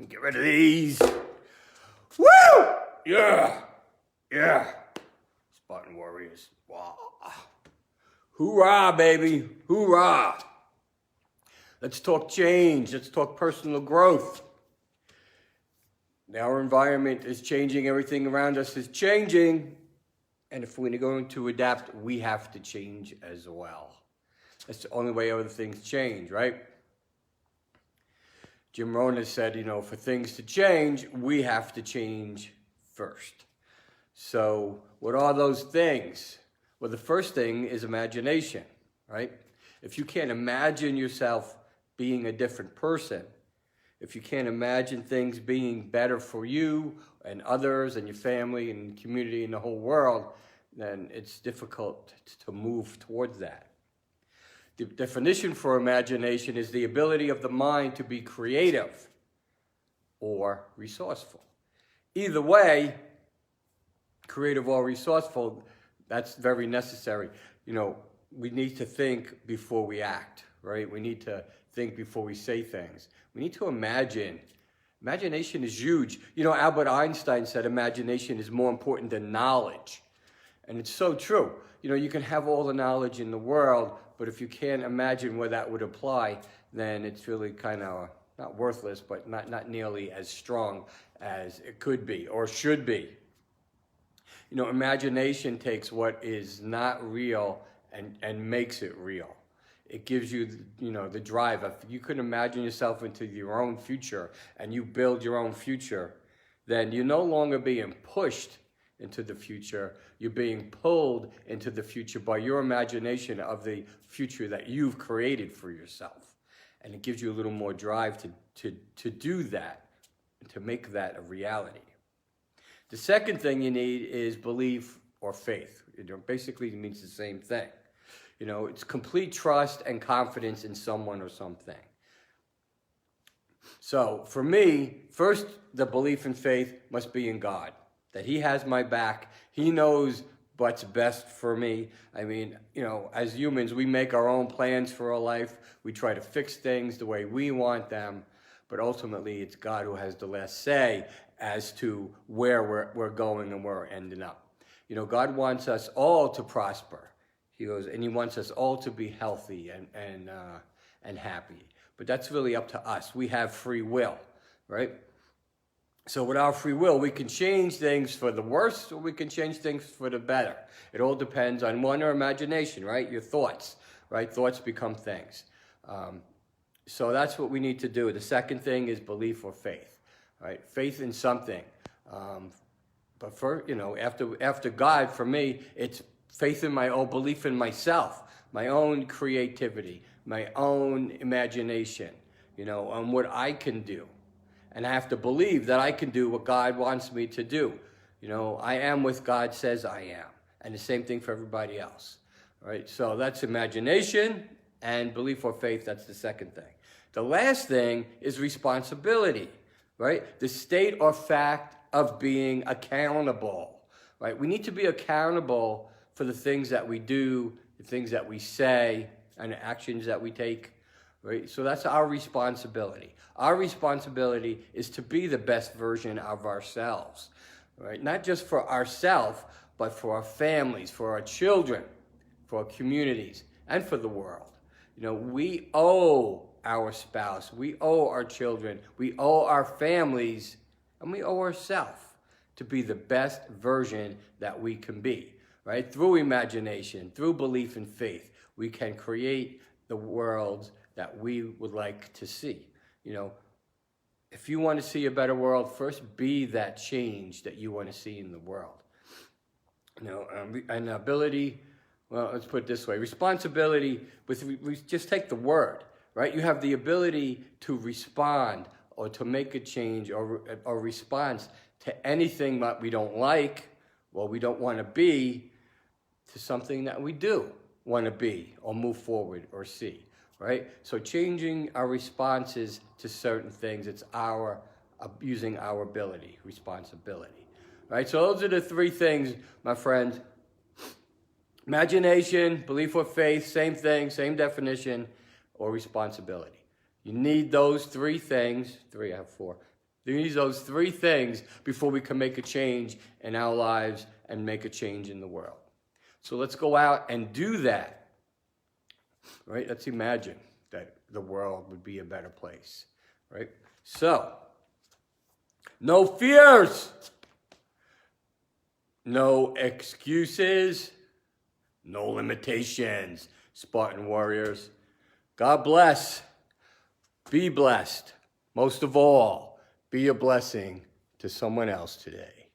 Get rid of these. Woo! Yeah. Yeah. Spartan Warriors. Wow. Hoorah, baby. Hoorah. Let's talk change. Let's talk personal growth. Our environment is changing. Everything around us is changing. And if we're going to adapt, we have to change as well. That's the only way other things change, right? Jim Rohn has said, for things to change, we have to change first. So what are those things? Well, the first thing is imagination, right? If you can't imagine yourself being a different person, if you can't imagine things being better for you and others and your family and community and the whole world, then it's difficult to move towards that. The definition for imagination is the ability of the mind to be creative or resourceful. Either way, creative or resourceful, that's very necessary. We need to think before we act, right? We need to think before we say things. We need to imagine. Imagination is huge. Albert Einstein said imagination is more important than knowledge. And it's so true. You can have all the knowledge in the world, but if you can't imagine where that would apply, then it's really kind of not worthless, but not nearly as strong as it could be or should be. Imagination takes what is not real and makes it real. It gives you, the drive. If you can imagine yourself into your own future and you build your own future, then you're no longer being pushed into the future. You're being pulled into the future by your imagination of the future that you've created for yourself. And it gives you a little more drive to do that, to make that a reality. The second thing you need is belief or faith. Basically, it means the same thing. It's complete trust and confidence in someone or something. So for me, first, the belief and faith must be in God, that He has my back. He knows what's best for me. As humans, we make our own plans for our life. We try to fix things the way we want them. But ultimately, it's God who has the last say as to where we're going and where we're ending up. God wants us all to prosper. He wants us all to be healthy and happy. But that's really up to us. We have free will, right? So with our free will, we can change things for the worse or we can change things for the better. It all depends on our imagination, right? Your thoughts, right? Thoughts become things. So that's what we need to do. The second thing is belief or faith, right? Faith in something. But after God, for me, it's faith in my own belief in myself, my own creativity, my own imagination, on what I can do. And I have to believe that I can do what God wants me to do. I am what God says I am. And the same thing for everybody else. All right? So that's imagination and belief or faith. That's the second thing. The last thing is responsibility, right? The state or fact of being accountable, right? We need to be accountable for the things that we do, the things that we say, and the actions that we take. Right? So that's our responsibility. Our responsibility is to be the best version of ourselves, right? Not just for ourselves, but for our families, for our children, for our communities, and for the world. We owe our spouse, we owe our children, we owe our families, and we owe ourselves to be the best version that we can be, right? Through imagination, through belief and faith, we can create the world that we would like to see. If you want to see a better world, first be that change that you want to see in the world. And ability, well, let's put it this way, responsibility, we just take the word, right? You have the ability to respond or to make a change or response to anything that we don't like, or we don't want to be, to something that we do want to be or move forward or see. Right? So changing our responses to certain things, it's using our ability, responsibility. Right? So those are the three things, my friends. Imagination, belief or faith, same thing, same definition, or responsibility. You need those three things, I have four, There needs those three things before we can make a change in our lives and make a change in the world. So let's go out and do that. Right? Let's imagine that the world would be a better place. Right? So, no fears. No excuses. No limitations. Spartan warriors. God bless. Be blessed. Most of all, be a blessing to someone else today.